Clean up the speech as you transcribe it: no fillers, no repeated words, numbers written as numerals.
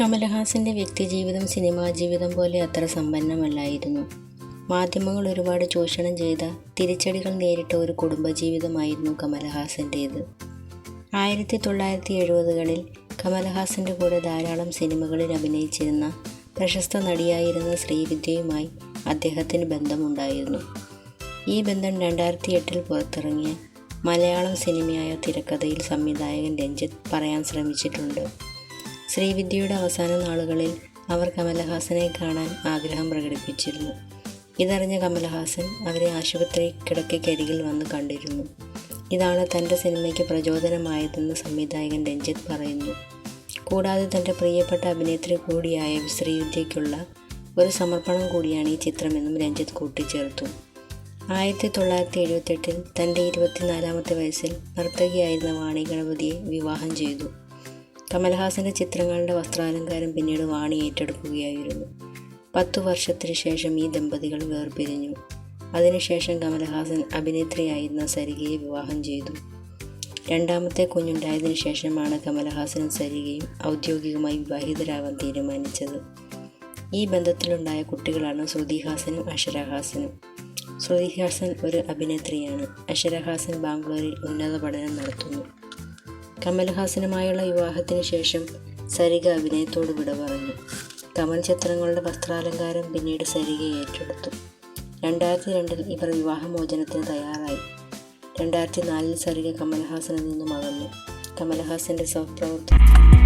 കമലഹാസൻ്റെ വ്യക്തിജീവിതം cinema ജീവിതം പോലെ അത്ര സമ്പന്നമല്ലായിരുന്നു. മാധ്യമങ്ങൾ ഒരുപാട് ചൂഷണം ചെയ്ത, തിരിച്ചടികൾ നേരിട്ട ഒരു കുടുംബജീവിതമായിരുന്നു കമലഹാസൻ്റേത്. 1970കളിൽ കമലഹാസൻ്റെ കൂടെ ധാരാളം സിനിമകളിൽ അഭിനയിച്ചിരുന്ന പ്രശസ്ത നടിയായിരുന്ന ശ്രീവിദ്യയുമായി അദ്ദേഹത്തിന് ബന്ധമുണ്ടായിരുന്നു. ഈ ബന്ധം 2008 പുറത്തിറങ്ങിയ മലയാളം സിനിമയായ തിരക്കഥയിൽ സംവിധായകൻ രഞ്ജിത്ത് പറയാൻ ശ്രമിച്ചിട്ടുണ്ട്. ശ്രീവിദ്യയുടെ അവസാന നാളുകളിൽ അവർ കമലഹാസനെ കാണാൻ ആഗ്രഹം പ്രകടിപ്പിച്ചിരുന്നു. ഇതറിഞ്ഞ കമലഹാസൻ അവരെ ആശുപത്രി കിടക്കയ്ക്കരികിൽ വന്ന് കണ്ടിരുന്നു. ഇതാണ് തൻ്റെ സിനിമയ്ക്ക് പ്രചോദനമായതെന്ന് സംവിധായകൻ രഞ്ജിത്ത് പറയുന്നു. കൂടാതെ തൻ്റെ പ്രിയപ്പെട്ട അഭിനേത്രി കൂടിയായ ശ്രീവിദ്യയ്ക്കുള്ള ഒരു സമർപ്പണം കൂടിയാണ് ഈ ചിത്രമെന്നും രഞ്ജിത്ത് കൂട്ടിച്ചേർത്തു. 1978 തൻ്റെ 24ാമത്തെ വയസ്സിൽ നർത്തകിയായിരുന്ന വാണി ഗണപതിയെ വിവാഹം ചെയ്തു. കമലഹാസൻ്റെ ചിത്രങ്ങളുടെ വസ്ത്രാലങ്കാരം പിന്നീട് വാണി ഏറ്റെടുക്കുകയായിരുന്നു. 10 വർഷത്തിന് ശേഷം ഈ ദമ്പതികൾ വേർപിരിഞ്ഞു. അതിനുശേഷം കമലഹാസൻ അഭിനേത്രിയായിരുന്ന സരികയെ വിവാഹം ചെയ്തു. രണ്ടാമത്തെ കുഞ്ഞുണ്ടായതിനു ശേഷമാണ് കമലഹാസനും സരികയും ഔദ്യോഗികമായി വിവാഹിതരാവാൻ തീരുമാനിച്ചത്. ഈ ബന്ധത്തിലുണ്ടായ കുട്ടികളാണ് ശ്രുതിഹാസനും അക്ഷരഹാസനും. ശ്രുതിഹാസൻ ഒരു അഭിനേത്രിയാണ്. അക്ഷരഹാസൻ ബാംഗ്ലൂരിൽ ഉന്നത പഠനം നടത്തുന്നു. കമലഹാസനുമായുള്ള വിവാഹത്തിന് ശേഷം സരിക അഭിനയത്തോട് വിട പറഞ്ഞു. കമൽ ചിത്രങ്ങളുടെ വസ്ത്രാലങ്കാരം പിന്നീട് സരിക ഏറ്റെടുത്തു. 2002 ഇവർ വിവാഹമോചനത്തിന് തയ്യാറായി. 2004 സരിക കമലഹാസനിൽ നിന്നും അകന്നു. കമലഹാസൻ്റെ സഹപ്രവർത്തകർ